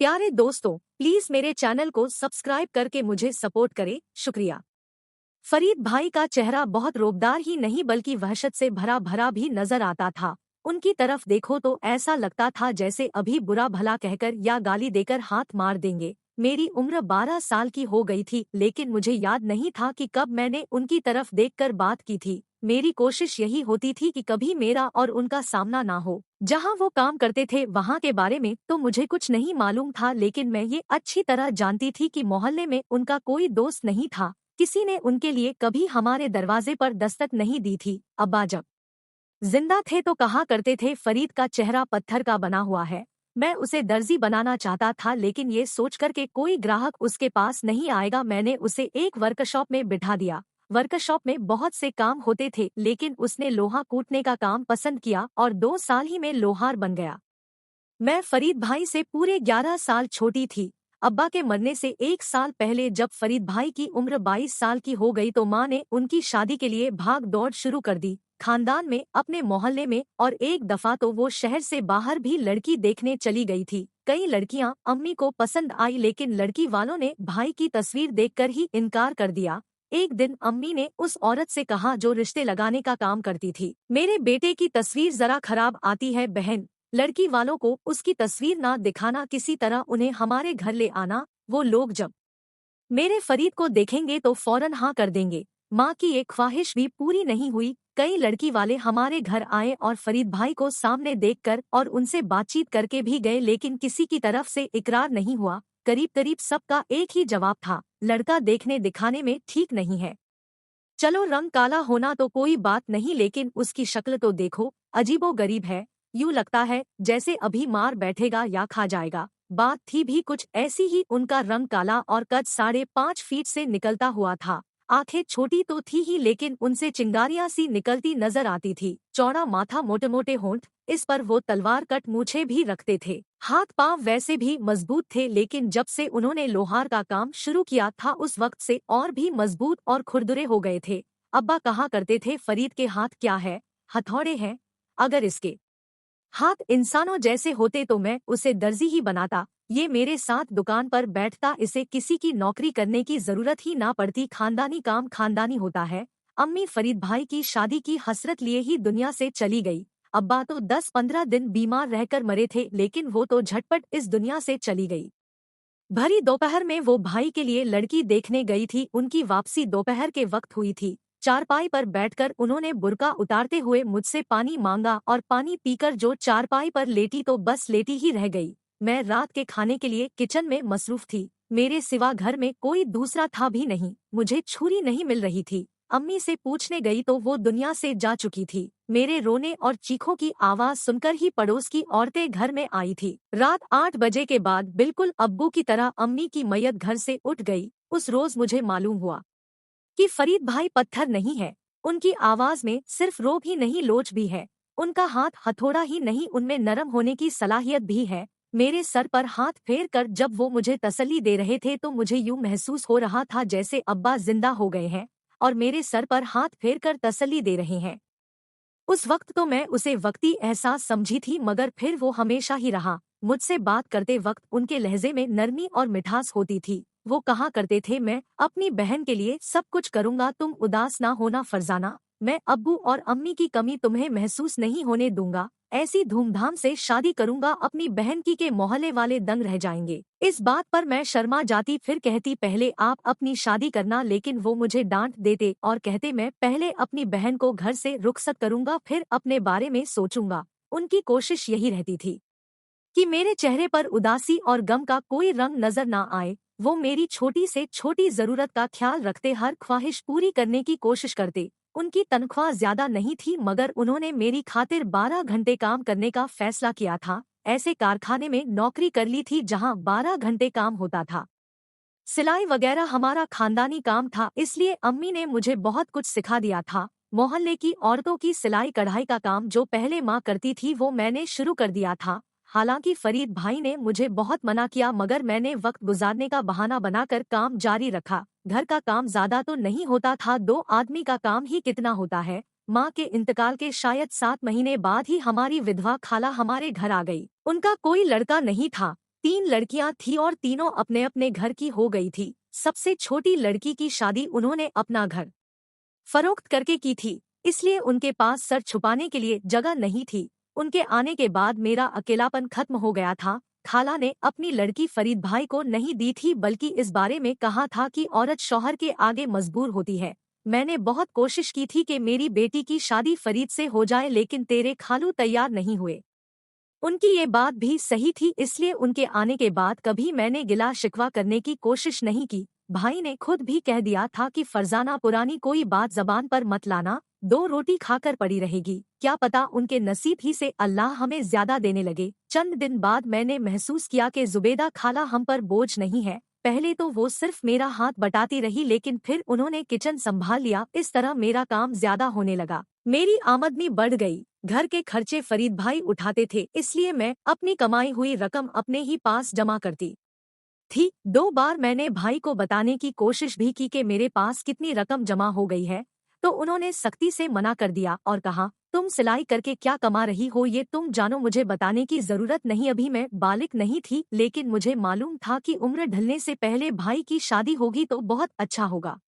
प्यारे दोस्तों, प्लीज मेरे चैनल को सब्सक्राइब करके मुझे सपोर्ट करें, शुक्रिया। फरीद भाई का चेहरा बहुत रोबदार ही नहीं बल्कि वहशत से भरा भरा भी नजर आता था। उनकी तरफ देखो तो ऐसा लगता था जैसे अभी बुरा भला कहकर या गाली देकर हाथ मार देंगे। मेरी उम्र 12 साल की हो गई थी, लेकिन मुझे याद नहीं था कि कब मैंने उनकी तरफ देखकर बात की थी। मेरी कोशिश यही होती थी कि कभी मेरा और उनका सामना ना हो। जहाँ वो काम करते थे वहाँ के बारे में तो मुझे कुछ नहीं मालूम था, लेकिन मैं ये अच्छी तरह जानती थी कि मोहल्ले में उनका कोई दोस्त नहीं था। किसी ने उनके लिए कभी हमारे दरवाजे पर दस्तक नहीं दी थी। अब्बा जब जिंदा थे तो कहा करते थे, फरीद का चेहरा पत्थर का बना हुआ है। मैं उसे दर्जी बनाना चाहता था, लेकिन ये सोचकर के कोई ग्राहक उसके पास नहीं आएगा, मैंने उसे एक वर्कशॉप में बिठा दिया। वर्कशॉप में बहुत से काम होते थे, लेकिन उसने लोहा कूटने का काम पसंद किया और 2 साल ही में लोहार बन गया। मैं फरीद भाई से पूरे 11 साल छोटी थी। अब्बा के मरने से 1 साल पहले जब फरीद भाई की उम्र 22 साल की हो गई तो माँ ने उनकी शादी के लिए भाग दौड़ शुरू कर दी। खानदान में, अपने मोहल्ले में, और एक दफा तो वो शहर से बाहर भी लड़की देखने चली गई थी। कई लड़कियां अम्मी को पसंद आई, लेकिन लड़की वालों ने भाई की तस्वीर देखकर ही इनकार कर दिया। एक दिन अम्मी ने उस औरत से कहा जो रिश्ते लगाने का काम करती थी, मेरे बेटे की तस्वीर जरा खराब आती है बहन, लड़की वालों को उसकी तस्वीर ना दिखाना, किसी तरह उन्हें हमारे घर ले आना। वो लोग जब मेरे फरीद को देखेंगे तो फौरन हाँ कर देंगे। माँ की एक ख्वाहिश भी पूरी नहीं हुई। कई लड़की वाले हमारे घर आए और फरीद भाई को सामने देखकर और उनसे बातचीत करके भी गए, लेकिन किसी की तरफ से इकरार नहीं हुआ। करीब करीब सबका एक ही जवाब था, लड़का देखने दिखाने में ठीक नहीं है। चलो रंग काला होना तो कोई बात नहीं, लेकिन उसकी शक्ल तो देखो, अजीबो गरीब है। यूं लगता है जैसे अभी मार बैठेगा या खा जाएगा। बात थी भी कुछ ऐसी ही, उनका रंग काला और कद 5.5 फीट से निकलता हुआ था। आंखें छोटी तो थी ही, लेकिन उनसे चिंगारियां सी निकलती नजर आती थी। चौड़ा माथा, मोटे मोटे होंठ, इस पर वो तलवार कट मूछें भी रखते थे। हाथ पांव वैसे भी मजबूत थे, लेकिन जब से उन्होंने लोहार का काम शुरू किया था उस वक्त से और भी मजबूत और खुरदुरे हो गए थे। अब्बा कहा करते थे, फरीद के हाथ क्या है, हथौड़े हैं। अगर इसके हाथ इंसानों जैसे होते तो मैं उसे दर्जी ही बनाता। ये मेरे साथ दुकान पर बैठता, इसे किसी की नौकरी करने की जरूरत ही ना पड़ती। खानदानी काम खानदानी होता है। अम्मी फरीद भाई की शादी की हसरत लिए ही दुनिया से चली गई। अब्बा तो 10-15 दिन बीमार रहकर मरे थे, लेकिन वो तो झटपट इस दुनिया से चली गई। भरी दोपहर में वो भाई के लिए लड़की देखने गई थी। उनकी वापसी दोपहर के वक्त हुई थी। चारपाई पर बैठकर उन्होंने बुर्का उतारते हुए मुझसे पानी मांगा और पानी पीकर जो चारपाई पर लेटी तो बस लेटी ही रह गई। मैं रात के खाने के लिए किचन में मसरूफ थी। मेरे सिवा घर में कोई दूसरा था भी नहीं। मुझे छुरी नहीं मिल रही थी। अम्मी से पूछने गई तो वो दुनिया से जा चुकी थी। मेरे रोने और चीखों की आवाज सुनकर ही पड़ोस की औरतें घर में आई थी। रात 8 बजे के बाद बिल्कुल अब्बू की तरह अम्मी की मैयत घर से उठ गई। उस रोज मुझे मालूम हुआ कि फरीद भाई पत्थर नहीं है। उनकी आवाज में सिर्फ रोब ही नहीं, लोच भी है। उनका हाथ हथौड़ा ही नहीं, उनमें नरम होने की सलाहियत भी है। मेरे सर पर हाथ फेर कर जब वो मुझे तसल्ली दे रहे थे तो मुझे यूं महसूस हो रहा था जैसे अब्बा जिंदा हो गए हैं और मेरे सर पर हाथ फेर कर तसल्ली दे रहे हैं। उस वक्त तो मैं उसे वक्ती एहसास समझी थी, मगर फिर वो हमेशा ही रहा। मुझसे बात करते वक्त उनके लहजे में नरमी और मिठास होती थी। वो कहा करते थे, मैं अपनी बहन के लिए सब कुछ करूंगा, तुम उदास ना होना फरजाना। मैं अब्बू और अम्मी की कमी तुम्हें महसूस नहीं होने दूंगा। ऐसी धूमधाम से शादी करूंगा अपनी बहन की के मोहल्ले वाले दंग रह जाएंगे। इस बात पर मैं शर्मा जाती, फिर कहती पहले आप अपनी शादी करना, लेकिन वो मुझे डांट देते और कहते मैं पहले अपनी बहन को घर से रुखसत करूंगा फिर अपने बारे में सोचूंगा। उनकी कोशिश यही रहती थी कि मेरे चेहरे पर उदासी और गम का कोई रंग नजर ना आए। वो मेरी छोटी से छोटी जरूरत का ख्याल रखते, हर ख्वाहिश पूरी करने की कोशिश करते। उनकी तनख्वाह ज्यादा नहीं थी, मगर उन्होंने मेरी खातिर 12 घंटे काम करने का फैसला किया था। ऐसे कारखाने में नौकरी कर ली थी जहां 12 घंटे काम होता था। सिलाई वगैरह हमारा खानदानी काम था, इसलिए अम्मी ने मुझे बहुत कुछ सिखा दिया था। मोहल्ले की औरतों की सिलाई कढ़ाई का काम जो पहले माँ करती थी वो मैंने शुरू कर दिया था। हालांकि फरीद भाई ने मुझे बहुत मना किया, मगर मैंने वक्त गुजारने का बहाना बनाकर काम जारी रखा। घर का काम ज्यादा तो नहीं होता था, 2 आदमी का काम ही कितना होता है। माँ के इंतकाल के शायद 7 महीने बाद ही हमारी विधवा खाला हमारे घर आ गई। उनका कोई लड़का नहीं था। 3 लड़कियां थीं और तीनों अपने अपने घर की हो गई थी। सबसे छोटी लड़की की शादी उन्होंने अपना घर फरोख्त करके की थी, इसलिए उनके पास सर छुपाने के लिए जगह नहीं थी। उनके आने के बाद मेरा अकेलापन खत्म हो गया था। खाला ने अपनी लड़की फरीद भाई को नहीं दी थी, बल्कि इस बारे में कहा था कि औरत शौहर के आगे मजबूर होती है। मैंने बहुत कोशिश की थी कि मेरी बेटी की शादी फरीद से हो जाए, लेकिन तेरे खालू तैयार नहीं हुए। उनकी ये बात भी सही थी, इसलिए उनके आने के बाद कभी मैंने गिला शिकवा करने की कोशिश नहीं की। भाई ने खुद भी कह दिया था कि फरजाना पुरानी कोई बात जबान पर मत लाना, 2 रोटी खाकर पड़ी रहेगी। क्या पता उनके नसीब ही से अल्लाह हमें ज्यादा देने लगे। चंद दिन बाद मैंने महसूस किया कि जुबेदा खाला हम पर बोझ नहीं है। पहले तो वो सिर्फ मेरा हाथ बटाती रही, लेकिन फिर उन्होंने किचन संभाल लिया। इस तरह मेरा काम ज्यादा होने लगा, मेरी आमदनी बढ़ गई। घर के खर्चे फरीद भाई उठाते थे, इसलिए मैं अपनी कमाई हुई रकम अपने ही पास जमा करती थी। 2 बार मैंने भाई को बताने की कोशिश भी की कि मेरे पास कितनी रकम जमा हो गई है, तो उन्होंने सख्ती से मना कर दिया और कहा, तुम सिलाई करके क्या कमा रही हो ये तुम जानो, मुझे बताने की जरूरत नहीं। अभी मैं बालिग नहीं थी, लेकिन मुझे मालूम था कि उम्र ढलने से पहले भाई की शादी होगी तो बहुत अच्छा होगा।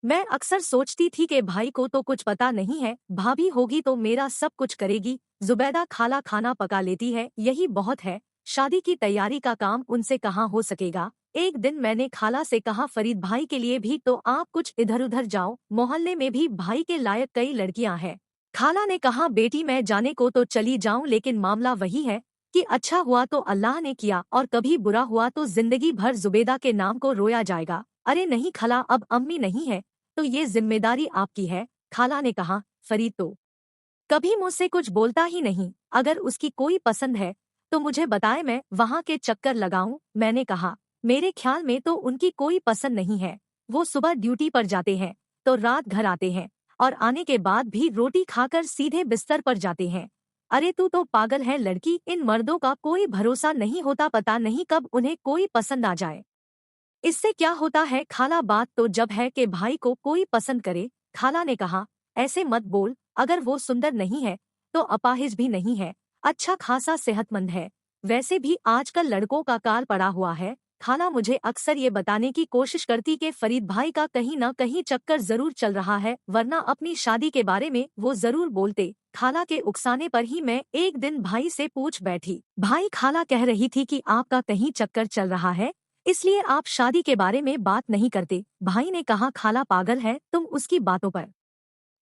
मैं अक्सर सोचती थी कि भाई को तो कुछ पता नहीं है, भाभी होगी तो मेरा सब कुछ करेगी। जुबैदा खाला खाना पका लेती है, यही बहुत है। शादी की तैयारी का काम उनसे कहाँ हो सकेगा। एक दिन मैंने खाला से कहा, फरीद भाई के लिए भी तो आप कुछ इधर उधर जाओ, मोहल्ले में भी भाई के लायक कई लड़कियां हैं। खाला ने कहा, बेटी मैं जाने को तो चली जाऊं, लेकिन मामला वही है कि अच्छा हुआ तो अल्लाह ने किया और कभी बुरा हुआ तो जिंदगी भर जुबेदा के नाम को रोया जाएगा। अरे नहीं खाला, अब अम्मी नहीं है तो ये जिम्मेदारी आपकी है। खाला ने कहा, फरीद तो कभी मुझसे कुछ बोलता ही नहीं, अगर उसकी कोई पसंद है तो मुझे बताए, मैं वहाँ के चक्कर लगाऊं। मैंने कहा, मेरे ख्याल में तो उनकी कोई पसंद नहीं है। वो सुबह ड्यूटी पर जाते हैं तो रात घर आते हैं और आने के बाद भी रोटी खाकर सीधे बिस्तर पर जाते हैं। अरे तू तो पागल है लड़की, इन मर्दों का कोई भरोसा नहीं होता, पता नहीं कब उन्हें कोई पसंद आ जाए। इससे क्या होता है खाला, बात तो जब है कि भाई को कोई पसंद करे। खाला ने कहा, ऐसे मत बोल, अगर वो सुंदर नहीं है तो अपाहिज भी नहीं है, अच्छा खासा सेहतमंद है। वैसे भी आजकल लड़कों का काल पड़ा हुआ है। खाला मुझे अक्सर ये बताने की कोशिश करती कि फरीद भाई का कहीं न कहीं चक्कर जरूर चल रहा है, वरना अपनी शादी के बारे में वो जरूर बोलते। खाला के उकसाने पर ही मैं एक दिन भाई से पूछ बैठी, भाई खाला कह रही थी कि आपका कहीं चक्कर चल रहा है, इसलिए आप शादी के बारे में बात नहीं करते। भाई ने कहा, खाला पागल है, तुम उसकी बातों पर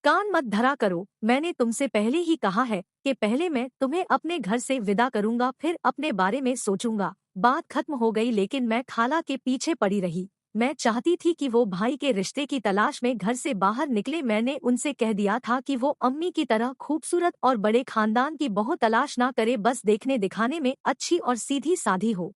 कान मत धरा करो। मैंने तुमसे पहले ही कहा है कि पहले मैं तुम्हें अपने घर से विदा करूंगा, फिर अपने बारे में सोचूंगा। बात खत्म हो गई, लेकिन मैं खाला के पीछे पड़ी रही। मैं चाहती थी कि वो भाई के रिश्ते की तलाश में घर से बाहर निकले। मैंने उनसे कह दिया था कि वो अम्मी की तरह खूबसूरत और बड़े खानदान की बहू तलाश ना करे, बस देखने दिखाने में अच्छी और सीधी साधी हो।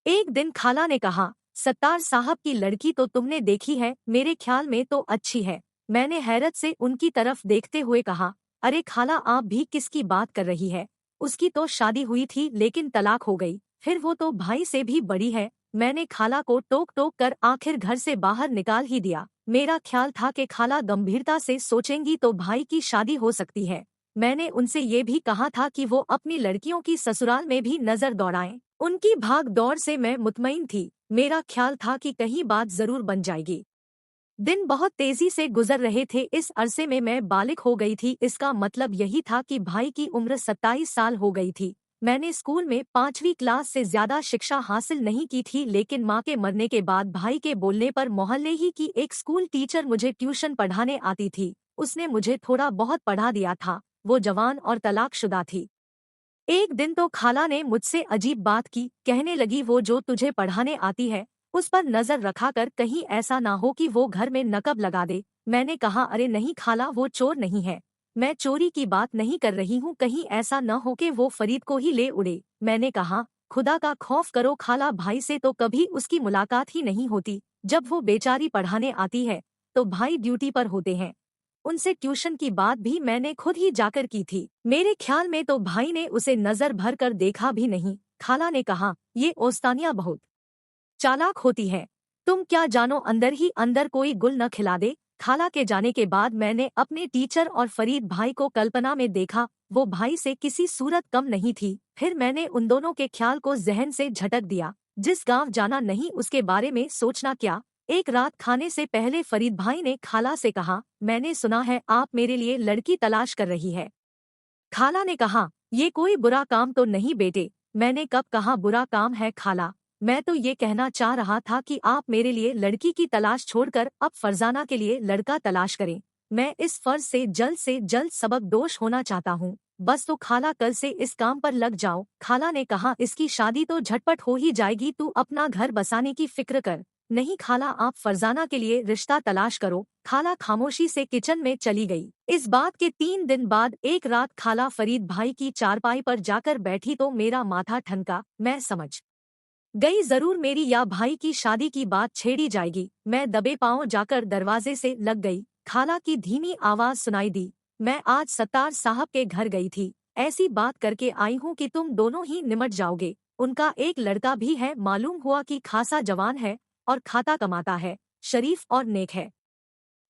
एक दिन खाला ने कहा, सत्तार साहब की लड़की तो तुमने देखी है, मेरे ख्याल में तो अच्छी है। मैंने हैरत से उनकी तरफ देखते हुए कहा, अरे खाला आप भी किसकी बात कर रही है, उसकी तो शादी हुई थी लेकिन तलाक हो गई, फिर वो तो भाई से भी बड़ी है। मैंने खाला को टोक टोक कर आखिर घर से बाहर निकाल ही दिया। मेरा ख्याल था कि खाला गंभीरता से सोचेंगी तो भाई की शादी हो सकती है। मैंने उनसे ये भी कहा था कि वो अपनी लड़कियों की ससुराल में भी नजर दौड़ाएं। उनकी भाग दौड़ से मैं मुतमईन थी, मेरा ख्याल था कि कहीं बात जरूर बन जाएगी। दिन बहुत तेजी से गुजर रहे थे, इस अरसे में मैं बालिग हो गई थी। इसका मतलब यही था कि भाई की उम्र 27 साल हो गई थी। मैंने स्कूल में 5वीं क्लास से ज्यादा शिक्षा हासिल नहीं की थी, लेकिन माँ के मरने के बाद भाई के बोलने पर मोहल्ले ही की एक स्कूल टीचर मुझे ट्यूशन पढ़ाने आती थी। उसने मुझे थोड़ा बहुत पढ़ा दिया था। वो जवान और तलाकशुदा थी। एक दिन तो खाला ने मुझसे अजीब बात की, कहने लगी, वो जो तुझे पढ़ाने आती है उस पर नजर रखा कर, कहीं ऐसा ना हो कि वो घर में नकब लगा दे। मैंने कहा, अरे नहीं खाला, वो चोर नहीं है, मैं चोरी की बात नहीं कर रही हूँ, कहीं ऐसा न हो कि वो फरीद को ही ले उड़े। मैंने कहा, खुदा का खौफ करो खाला, भाई से तो कभी उसकी मुलाकात ही नहीं होती। जब वो बेचारी पढ़ाने आती है तो भाई ड्यूटी पर होते हैं। उनसे ट्यूशन की बात भी मैंने खुद ही जाकर की थी। मेरे ख्याल में तो भाई ने उसे नजर भर कर देखा भी नहीं। खाला ने कहा, ये ओस्तानिया बहुत चालाक होती है, तुम क्या जानो अंदर ही अंदर कोई गुल न खिला दे। खाला के जाने के बाद मैंने अपने टीचर और फरीद भाई को कल्पना में देखा। वो भाई से किसी सूरत कम नहीं थी। फिर मैंने उन दोनों के ख्याल को जहन से झटक दिया। जिस गांव जाना नहीं उसके बारे में सोचना क्या। एक रात खाने से पहले फरीद भाई ने खाला से कहा, मैंने सुना है आप मेरे लिए लड़की तलाश कर रही है। खाला ने कहा, ये कोई बुरा काम तो नहीं बेटे। मैंने कब कहा बुरा काम है खाला। मैं तो ये कहना चाह रहा था कि आप मेरे लिए लड़की की तलाश छोड़कर अब फरजाना के लिए लड़का तलाश करें। मैं इस फर्ज से जल्द सबक दोष होना चाहता हूँ। बस तो खाला कल से इस काम पर लग जाओ। खाला ने कहा, इसकी शादी तो झटपट हो ही जाएगी, तू अपना घर बसाने की फिक्र कर। नहीं खाला, आप फरजाना के लिए रिश्ता तलाश करो। खाला खामोशी से किचन में चली गई। इस बात के 3 दिन बाद एक रात खाला फरीद भाई की चारपाई पर जाकर बैठी तो मेरा माथा ठनका। मैं समझ गई जरूर मेरी या भाई की शादी की बात छेड़ी जाएगी। मैं दबे पांव जाकर दरवाजे से लग गई। खाला की धीमी आवाज सुनाई दी, मैं आज सत्तार साहब के घर गई थी। ऐसी बात करके आई हूँ कि तुम दोनों ही निमट जाओगे। उनका एक लड़का भी है, मालूम हुआ कि खासा जवान है और खाता कमाता है, शरीफ और नेक है।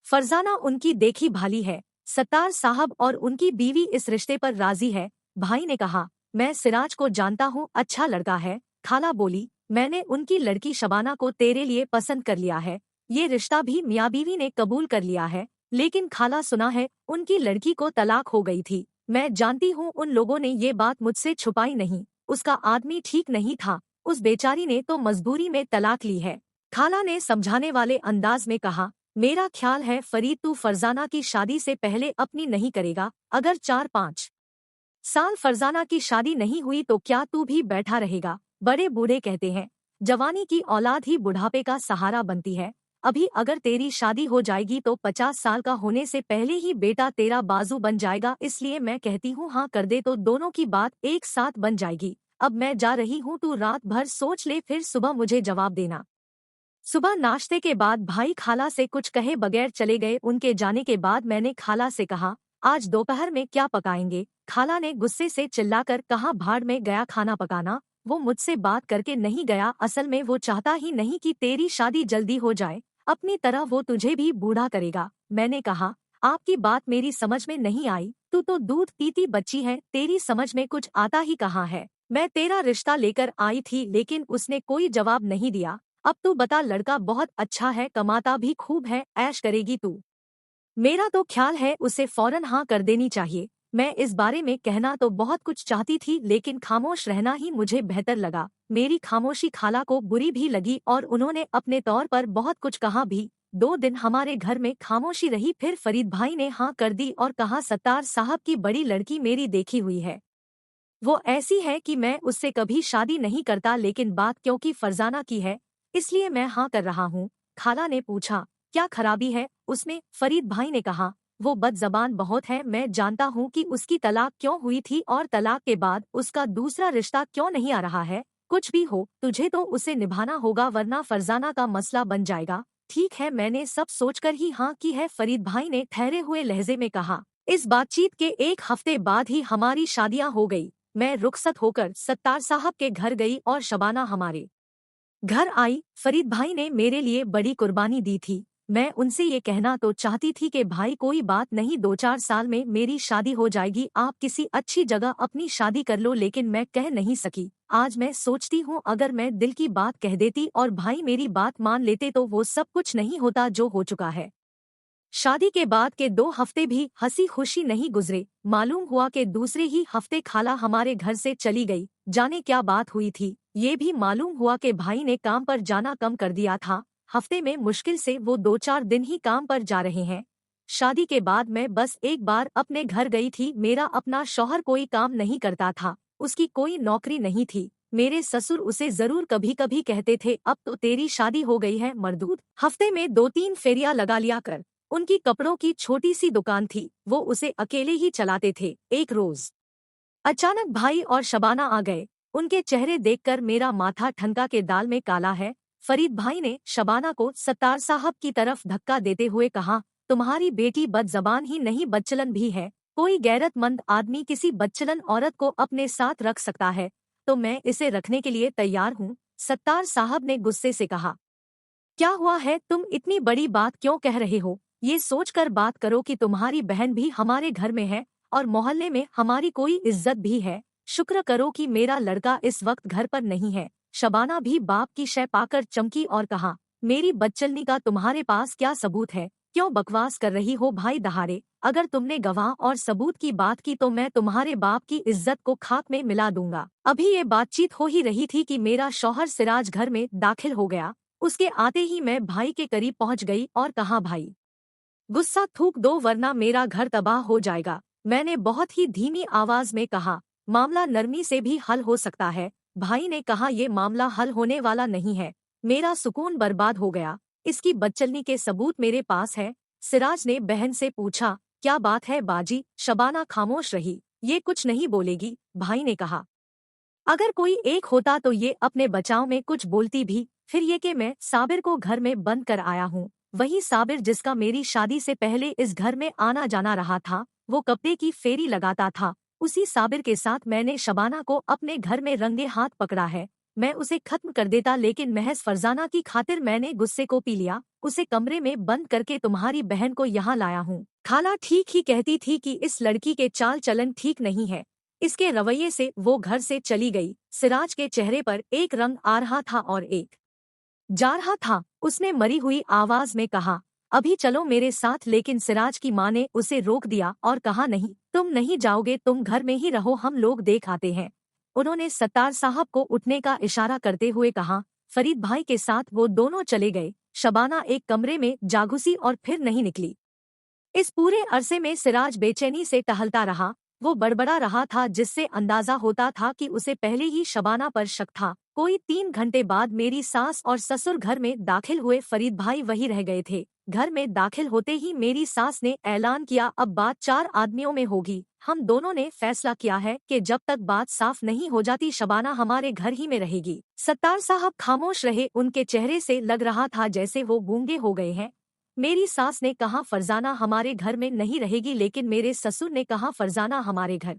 फरजाना उनकी देखी भाली है। सत्तार साहब और उनकी बीवी इस रिश्ते पर राजी है। भाई ने कहा, मैं सिराज को जानता हूँ, अच्छा लड़का है। खाला बोली, मैंने उनकी लड़की शबाना को तेरे लिए पसंद कर लिया है। ये रिश्ता भी मियाँ बीवी ने कबूल कर लिया है। लेकिन खाला सुना है उनकी लड़की को तलाक हो गई थी। मैं जानती हूँ उन लोगों ने ये बात मुझसे छुपाई नहीं। उसका आदमी ठीक नहीं था, उस बेचारी ने तो मजबूरी में तलाक ली है। खाला ने समझाने वाले अंदाज में कहा, मेरा ख्याल है फरीद तू फरजाना की शादी से पहले अपनी नहीं करेगा। अगर 4-5 साल फरजाना की शादी नहीं हुई तो क्या तू भी बैठा रहेगा। बड़े बूढ़े कहते हैं जवानी की औलाद ही बुढ़ापे का सहारा बनती है। अभी अगर तेरी शादी हो जाएगी तो 50 साल का होने से पहले ही बेटा तेरा बाजू बन जाएगा। इसलिए मैं कहती हूँ हाँ कर दे तो दोनों की बात एक साथ बन जाएगी। अब मैं जा रही हूँ, तू रात भर सोच ले, फिर सुबह मुझे जवाब देना। सुबह नाश्ते के बाद भाई खाला से कुछ कहे बगैर चले गए। उनके जाने के बाद मैंने खाला से कहा, आज दोपहर में क्या पकाएंगे। खाला ने गुस्से से चिल्लाकर कहा, भाड़ में गया खाना पकाना। वो मुझसे बात करके नहीं गया, असल में वो चाहता ही नहीं कि तेरी शादी जल्दी हो जाए। अपनी तरह वो तुझे भी बूढ़ा करेगा। मैंने कहा, आपकी बात मेरी समझ में नहीं आई। तू तो दूध पीती बच्ची है, तेरी समझ में कुछ आता ही कहाँ है। मैं तेरा रिश्ता लेकर आई थी लेकिन उसने कोई जवाब नहीं दिया। अब तू बता, लड़का बहुत अच्छा है, कमाता भी खूब है, ऐश करेगी तू। मेरा तो ख्याल है उसे फौरन हाँ कर देनी चाहिए। मैं इस बारे में कहना तो बहुत कुछ चाहती थी लेकिन खामोश रहना ही मुझे बेहतर लगा। मेरी खामोशी खाला को बुरी भी लगी और उन्होंने अपने तौर पर बहुत कुछ कहा भी। 2 दिन हमारे घर में खामोशी रही, फिर फरीद भाई ने हाँ कर दी और कहा, सत्तार साहब की बड़ी लड़की मेरी देखी हुई है। वो ऐसी है कि मैं उससे कभी शादी नहीं करता, लेकिन बात क्योंकि फरजाना की है इसलिए मैं हाँ कर रहा हूँ। खाला ने पूछा, क्या खराबी है उसमें। फरीद भाई ने कहा, वो बदजबान बहुत है। मैं जानता हूँ कि उसकी तलाक क्यों हुई थी और तलाक के बाद उसका दूसरा रिश्ता क्यों नहीं आ रहा है। कुछ भी हो, तुझे तो उसे निभाना होगा वरना फरजाना का मसला बन जाएगा। ठीक है, मैंने सब सोचकर ही हाँ की है, फरीद भाई ने ठहरे हुए लहजे में कहा। इस बातचीत के 1 हफ्ते बाद ही हमारी शादियां हो गई। मैं रुखसत होकर सत्तार साहब के घर गई और शबाना हमारे घर आई। फरीद भाई ने मेरे लिए बड़ी कुर्बानी दी थी। मैं उनसे ये कहना तो चाहती थी कि भाई कोई बात नहीं, 2-4 साल में मेरी शादी हो जाएगी, आप किसी अच्छी जगह अपनी शादी कर लो, लेकिन मैं कह नहीं सकी। आज मैं सोचती हूँ अगर मैं दिल की बात कह देती और भाई मेरी बात मान लेते तो वो सब कुछ नहीं होता जो हो चुका है। शादी के बाद के 2 हफ्ते भी हंसी खुशी नहीं गुजरे। मालूम हुआ कि दूसरे ही हफ्ते खाला हमारे घर से चली गई। जाने क्या बात हुई थी। ये भी मालूम हुआ कि भाई ने काम पर जाना कम कर दिया था। हफ्ते में मुश्किल से वो 2-4 दिन ही काम पर जा रहे हैं। शादी के बाद मैं बस एक बार अपने घर गई थी। मेरा अपना शौहर कोई काम नहीं करता था, उसकी कोई नौकरी नहीं थी। मेरे ससुर उसे जरूर कभी कभी कहते थे, अब तो तेरी शादी हो गई है मर्दूद, हफ्ते में 2-3 फेरियां लगा लिया कर। उनकी कपड़ों की छोटी सी दुकान थी, वो उसे अकेले ही चलाते थे। एक रोज अचानक भाई और शबाना आ गए। उनके चेहरे देखकर मेरा माथा ठनका के दाल में काला है। फरीद भाई ने शबाना को सत्तार साहब की तरफ धक्का देते हुए कहा, तुम्हारी बेटी बदजबान ही नहीं बदचलन भी है। कोई गैरतमंद आदमी किसी बदचलन औरत को अपने साथ रख सकता है तो मैं इसे रखने के लिए तैयार हूँ। सत्तार साहब ने गुस्से से कहा, क्या हुआ है, तुम इतनी बड़ी बात क्यों कह रहे हो। ये सोचकर बात करो कि तुम्हारी बहन भी हमारे घर में है और मोहल्ले में हमारी कोई इज्जत भी है। शुक्र करो कि मेरा लड़का इस वक्त घर पर नहीं है। शबाना भी बाप की शय पाकर चमकी और कहा, मेरी बदचलनी का तुम्हारे पास क्या सबूत है? क्यों बकवास कर रही हो भाई दहाड़े? अगर तुमने गवाह और सबूत की बात की तो मैं तुम्हारे बाप की इज्जत को खाक में मिला दूंगा। अभी ये बातचीत हो ही रही थी कि मेरा शौहर सिराज घर में दाखिल हो गया। उसके आते ही मैं भाई के करीब पहुंच गई और कहा, भाई गुस्सा थूक दो वरना मेरा घर तबाह हो जाएगा। मैंने बहुत ही धीमी आवाज में कहा, मामला नरमी से भी हल हो सकता है। भाई ने कहा, ये मामला हल होने वाला नहीं है। मेरा सुकून बर्बाद हो गया। इसकी बदचलनी के सबूत मेरे पास है। सिराज ने बहन से पूछा, क्या बात है बाजी? शबाना खामोश रही। ये कुछ नहीं बोलेगी। भाई ने कहा, अगर कोई एक होता तो ये अपने बचाव में कुछ बोलती भी। फिर ये कि मैं साबिर को घर में बंद कर आया हूँ। वही साबिर जिसका मेरी शादी से पहले इस घर में आना जाना रहा था। वो कपड़े की फेरी लगाता था। उसी साबिर के साथ मैंने शबाना को अपने घर में रंगे हाथ पकड़ा है। मैं उसे खत्म कर देता लेकिन महज फरजाना की खातिर मैंने गुस्से को पी लिया। उसे कमरे में बंद करके तुम्हारी बहन को यहाँ लाया हूँ। खाला ठीक ही कहती थी कि इस लड़की के चाल चलन ठीक नहीं है। इसके रवैये से वो घर से चली गई। सिराज के चेहरे पर एक रंग आ रहा था और एक जा रहा था। उसने मरी हुई आवाज में कहा, अभी चलो मेरे साथ। लेकिन सिराज की माँ ने उसे रोक दिया और कहा, नहीं, तुम नहीं जाओगे, तुम घर में ही रहो, हम लोग देख आते हैं। उन्होंने सत्तार साहब को उठने का इशारा करते हुए कहा। फरीद भाई के साथ वो दोनों चले गए। शबाना एक कमरे में जा घुसी और फिर नहीं निकली। इस पूरे अरसे में सिराज बेचैनी से टहलता रहा। वो बड़बड़ा रहा था जिससे अंदाजा होता था कि उसे पहले ही शबाना पर शक था। कोई 3 घंटे बाद मेरी सास और ससुर घर में दाखिल हुए। फरीद भाई वही रह गए थे। घर में दाखिल होते ही मेरी सास ने ऐलान किया, अब बात 4 आदमियों में होगी। हम दोनों ने फैसला किया है कि जब तक बात साफ नहीं हो जाती शबाना हमारे घर ही में रहेगी। सत्तार साहब खामोश रहे। उनके चेहरे से लग रहा था जैसे वो गूंगे हो गए हैं। मेरी सास ने कहा, फरजाना हमारे घर में नहीं रहेगी। लेकिन मेरे ससुर ने कहा, फरजाना हमारे घर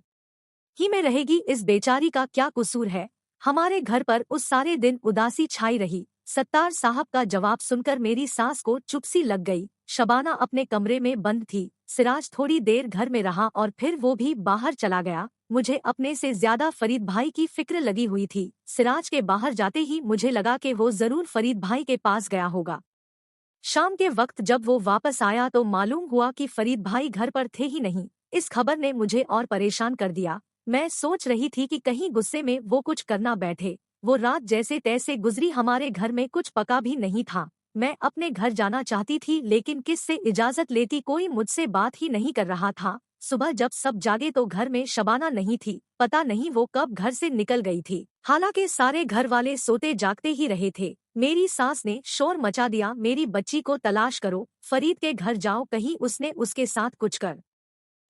ही में रहेगी। इस बेचारी का क्या कसूर है? हमारे घर पर उस सारे दिन उदासी छाई रही। सत्तार साहब का जवाब सुनकर मेरी सास को चुपसी लग गई। शबाना अपने कमरे में बंद थी। सिराज थोड़ी देर घर में रहा और फिर वो भी बाहर चला गया। मुझे अपने से ज्यादा फरीद भाई की फिक्र लगी हुई थी। सिराज के बाहर जाते ही मुझे लगा कि वो जरूर फरीद भाई के पास गया होगा। शाम के वक्त जब वो वापस आया तो मालूम हुआ कि फरीद भाई घर पर थे ही नहीं। इस खबर ने मुझे और परेशान कर दिया। मैं सोच रही थी कि कहीं गुस्से में वो कुछ करना बैठे। वो रात जैसे तैसे गुजरी। हमारे घर में कुछ पका भी नहीं था। मैं अपने घर जाना चाहती थी लेकिन किससे इजाजत लेती? कोई मुझसे बात ही नहीं कर रहा था। सुबह जब सब जागे तो घर में शबाना नहीं थी। पता नहीं वो कब घर से निकल गई थी। हालांकि सारे घर वाले सोते जागते ही रहे थे। मेरी सास ने शोर मचा दिया, मेरी बच्ची को तलाश करो, फरीद के घर जाओ, कहीं उसने उसके साथ कुछ कर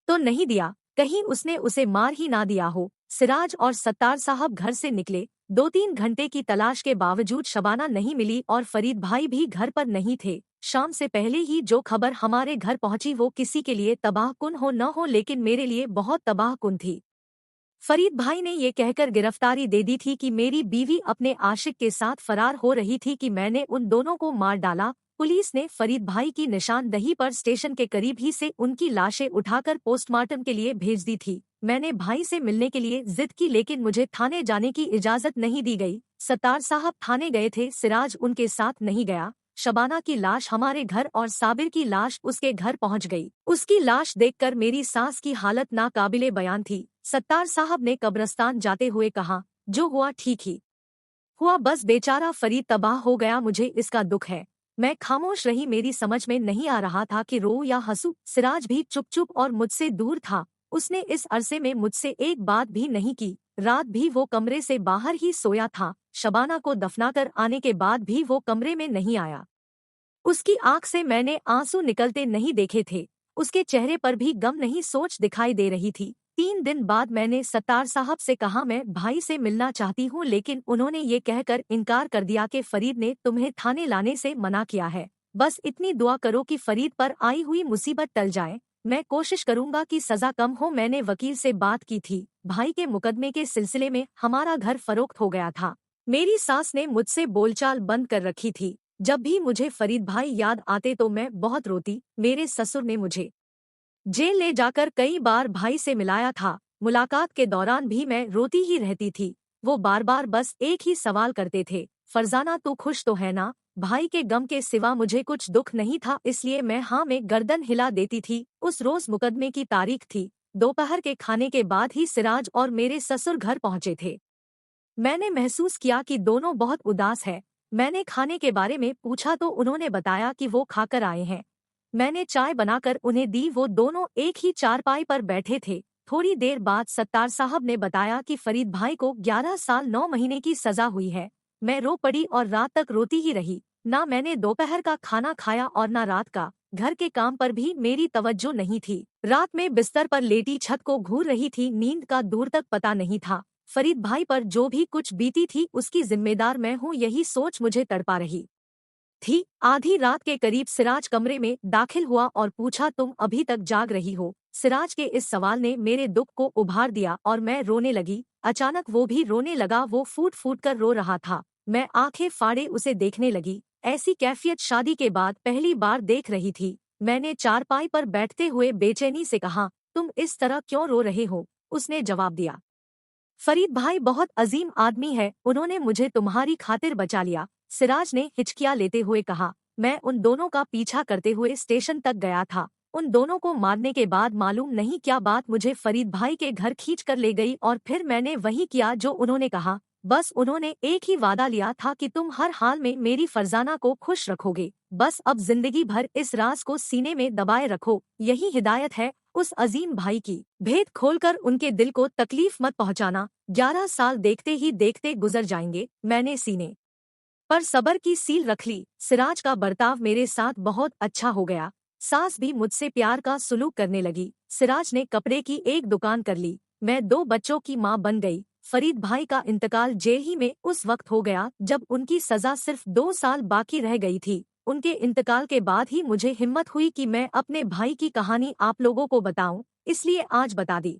तो नहीं दिया, कहीं उसने उसे मार ही ना दिया हो। सिराज और सत्तार साहब घर से निकले। 2-3 घंटे की तलाश के बावजूद शबाना नहीं मिली और फरीद भाई भी घर पर नहीं थे। शाम से पहले ही जो खबर हमारे घर पहुंची वो किसी के लिए तबाहकुन हो न हो लेकिन मेरे लिए बहुत तबाहकुन थी। फरीद भाई ने ये कहकर गिरफ्तारी दे दी थी कि मेरी बीवी अपने आशिक के साथ फरार हो रही थी कि मैंने उन दोनों को मार डाला। पुलिस ने फरीद भाई की निशानदही पर स्टेशन के करीब ही से उनकी लाशें उठाकर पोस्टमार्टम के लिए भेज दी थी। मैंने भाई से मिलने के लिए जिद की लेकिन मुझे थाने जाने की इजाजत नहीं दी गई। सत्तार साहब थाने गए थे, सिराज उनके साथ नहीं गया। शबाना की लाश हमारे घर और साबिर की लाश उसके घर पहुंच गई। उसकी लाश देखकर मेरी सास की हालत नाकाबिले बयान थी। सत्तार साहब ने कब्रिस्तान जाते हुए कहा, जो हुआ ठीक ही हुआ, बस बेचारा फरीद तबाह हो गया, मुझे इसका दुख है। मैं खामोश रही। मेरी समझ में नहीं आ रहा था कि रो या हंसू। सिराज भी चुप चुप और मुझसे दूर था। उसने इस अरसे में मुझसे एक बात भी नहीं की। रात भी वो कमरे से बाहर ही सोया था। शबाना को दफनाकर आने के बाद भी वो कमरे में नहीं आया। उसकी आंख से मैंने आंसू निकलते नहीं देखे थे। उसके चेहरे पर भी गम नहीं सोच दिखाई दे रही थी। 3 दिन बाद मैंने सत्तार साहब से कहा, मैं भाई से मिलना चाहती हूँ, लेकिन उन्होंने ये कहकर इनकार कर दिया कि फरीद ने तुम्हें थाने लाने से मना किया है। बस इतनी दुआ करो कि फरीद पर आई हुई मुसीबत टल जाए। मैं कोशिश करूंगा कि सजा कम हो। मैंने वकील से बात की थी। भाई के मुकदमे के सिलसिले में हमारा घर फरोख्त हो गया था। मेरी सास ने मुझसे बोलचाल बंद कर रखी थी। जब भी मुझे फरीद भाई याद आते तो मैं बहुत रोती। मेरे ससुर ने मुझे जेल ले जाकर कई बार भाई से मिलाया था। मुलाकात के दौरान भी मैं रोती ही रहती थी। वो बार बार बस एक ही सवाल करते थे, फरजाना तू खुश तो है ना? भाई के गम के सिवा मुझे कुछ दुख नहीं था, इसलिए मैं हाँ में गर्दन हिला देती थी। उस रोज मुकदमे की तारीख थी। दोपहर के खाने के बाद ही सिराज और मेरे ससुर घर पहुंचे थे। मैंने महसूस किया कि दोनों बहुत उदास है। मैंने खाने के बारे में पूछा तो उन्होंने बताया कि वो खाकर आए हैं। मैंने चाय बनाकर उन्हें दी। वो दोनों एक ही चारपाई पर बैठे थे। थोड़ी देर बाद सत्तार साहब ने बताया कि फरीद भाई को 11 साल 9 महीने की सजा हुई है। मैं रो पड़ी और रात तक रोती ही रही। ना मैंने दोपहर का खाना खाया और ना रात का। घर के काम पर भी मेरी तवज्जो नहीं थी। रात में बिस्तर पर लेटी छत को घूर रही थी। नींद का दूर तक पता नहीं था। फरीद भाई पर जो भी कुछ बीती थी उसकी जिम्मेदार मैं हूँ, यही सोच मुझे तड़पा रही थी। आधी रात के करीब सिराज कमरे में दाखिल हुआ और पूछा, तुम अभी तक जाग रही हो? सिराज के इस सवाल ने मेरे दुख को उभार दिया और मैं रोने लगी। अचानक वो भी रोने लगा। वो फूट फूट कर रो रहा था। मैं आंखें फाड़े उसे देखने लगी। ऐसी कैफियत शादी के बाद पहली बार देख रही थी। मैंने चारपाई पर बैठते हुए बेचैनी से कहा, तुम इस तरह क्यों रो रहे हो? उसने जवाब दिया, फरीद भाई बहुत अजीम आदमी है, उन्होंने मुझे तुम्हारी खातिर बचा लिया। सिराज ने हिचकिया लेते हुए कहा, मैं उन दोनों का पीछा करते हुए स्टेशन तक गया था। उन दोनों को मारने के बाद मालूम नहीं क्या बात मुझे फरीद भाई के घर खींच कर ले गई और फिर मैंने वही किया जो उन्होंने कहा। बस उन्होंने एक ही वादा लिया था कि तुम हर हाल में मेरी फरजाना को खुश रखोगे। बस अब जिंदगी भर इस राज को सीने में दबाए रखो, यही हिदायत है उस अजीम भाई की। भेद खोलकर उनके दिल को तकलीफ मत पहुंचाना। 11 साल देखते ही देखते गुजर जाएंगे। मैंने सीने पर सबर की सील रख ली। सिराज का बर्ताव मेरे साथ बहुत अच्छा हो गया। सास भी मुझसे प्यार का सुलूक करने लगी। सिराज ने कपड़े की एक दुकान कर ली। मैं 2 बच्चों की मां बन गई। फरीद भाई का इंतकाल जेल ही में उस वक्त हो गया जब उनकी सजा सिर्फ 2 साल बाकी रह गई थी। उनके इंतकाल के बाद ही मुझे हिम्मत हुई कि मैं अपने भाई की कहानी आप लोगों को बताऊं, इसलिए आज बता दी।